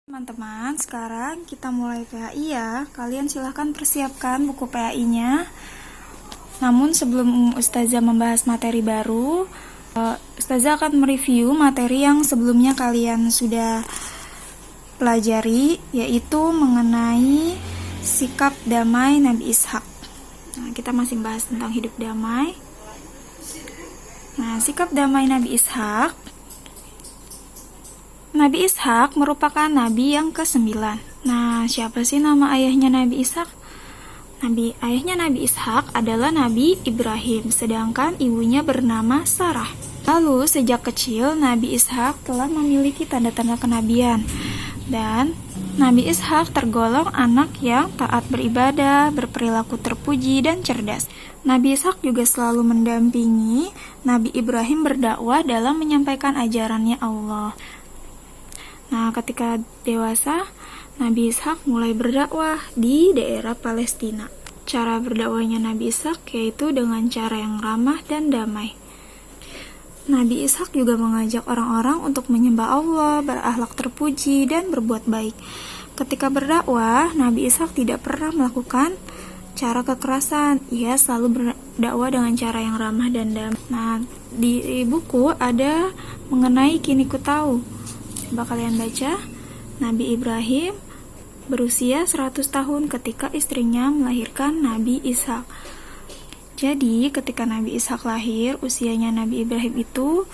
Teman-teman, sekarang kita mulai PAI ya. Kalian silahkan persiapkan buku PAI-nya. Namun sebelum Ustazah membahas materi baru, Ustazah akan mereview materi yang sebelumnya kalian sudah pelajari, yaitu mengenai sikap damai Nabi Ishak. Nah, kita masih bahas tentang hidup damai. Nah, sikap damai Nabi Ishak. Nabi Ishak merupakan nabi yang ke-9. Nah, siapa sih nama ayahnya Nabi Ishak? Ayahnya Nabi Ishak adalah Nabi Ibrahim, sedangkan ibunya bernama Sarah. Lalu, sejak kecil, Nabi Ishak telah memiliki tanda-tanda kenabian. Dan Nabi Ishak tergolong anak yang taat beribadah, berperilaku terpuji, dan cerdas. Nabi Ishak juga selalu mendampingi Nabi Ibrahim berdakwah dalam menyampaikan ajarannya Allah. Nah, ketika dewasa, Nabi Ishak mulai berdakwah di daerah Palestina. Cara berdakwahnya Nabi Ishak yaitu dengan cara yang ramah dan damai. Nabi Ishak juga mengajak orang-orang untuk menyembah Allah, berakhlak terpuji, dan berbuat baik. Ketika berdakwah, Nabi Ishak tidak pernah melakukan cara kekerasan. Ia selalu berdakwah dengan cara yang ramah dan damai. Nah, di buku ada mengenai Kini Ku Tahu. Coba kalian baca. Nabi Ibrahim berusia 100 tahun ketika istrinya melahirkan Nabi Ishak. Jadi ketika Nabi Ishak lahir, usianya Nabi Ibrahim itu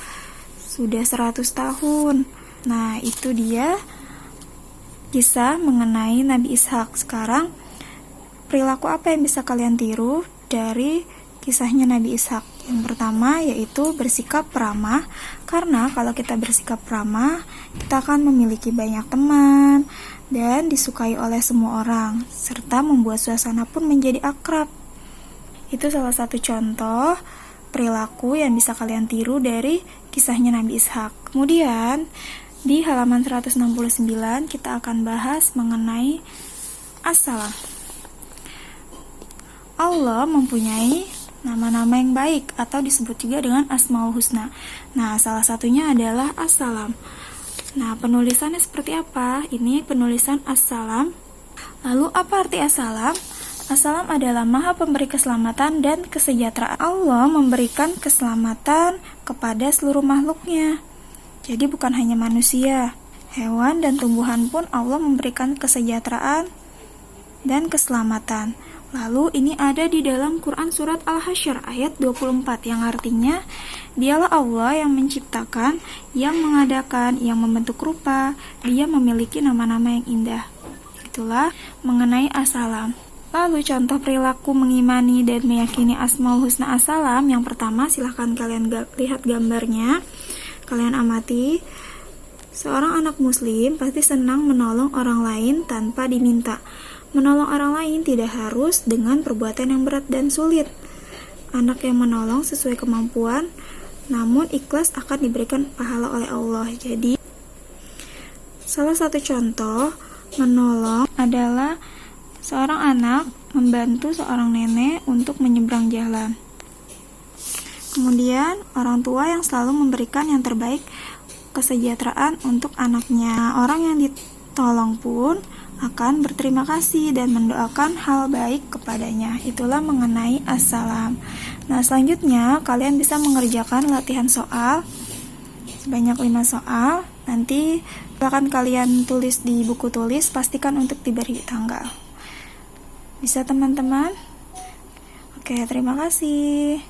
sudah 100 tahun. Nah, itu dia kisah mengenai Nabi Ishak. Sekarang, perilaku apa yang bisa kalian tiru dari kisahnya Nabi Ishak? Yang pertama yaitu bersikap ramah, karena kalau kita bersikap ramah, kita akan memiliki banyak teman dan disukai oleh semua orang, serta membuat suasana pun menjadi akrab. Itu salah satu contoh perilaku yang bisa kalian tiru dari kisahnya Nabi Ishak. Kemudian di halaman 169 kita akan bahas mengenai As-Salam. Allah mempunyai nama-nama yang baik atau disebut juga dengan Asmaul Husna. Nah, salah satunya adalah As-Salam. Nah, penulisannya seperti apa? Ini penulisan As-Salam. Lalu apa arti As-Salam? As-Salam adalah Maha Pemberi keselamatan dan kesejahteraan. Allah memberikan keselamatan kepada seluruh makhluknya. Jadi bukan hanya manusia, hewan dan tumbuhan pun Allah memberikan kesejahteraan dan keselamatan. Lalu ini ada di dalam Quran surat Al-Hasyr ayat 24 yang artinya Dialah Allah yang menciptakan, yang mengadakan, yang membentuk rupa, Dia memiliki nama-nama yang indah. Itulah mengenai As-Salam. Lalu contoh perilaku mengimani dan meyakini Asmaul Husna As-Salam. Yang pertama, silahkan kalian lihat gambarnya, kalian amati. Seorang anak muslim pasti senang menolong orang lain tanpa diminta. Menolong orang lain tidak harus dengan perbuatan yang berat dan sulit. Anak yang menolong sesuai kemampuan, namun ikhlas akan diberikan pahala oleh Allah. Jadi, salah satu contoh menolong adalah seorang anak membantu seorang nenek untuk menyeberang jalan. Kemudian, orang tua yang selalu memberikan yang terbaik kesejahteraan untuk anaknya. Orang yang ditolong pun akan berterima kasih dan mendoakan hal baik kepadanya. Itulah mengenai As-Salam. Nah, selanjutnya kalian bisa mengerjakan latihan soal sebanyak 5 soal. Nanti akan kalian tulis di buku tulis, pastikan untuk diberi tanggal. Bisa teman-teman? Oke, terima kasih.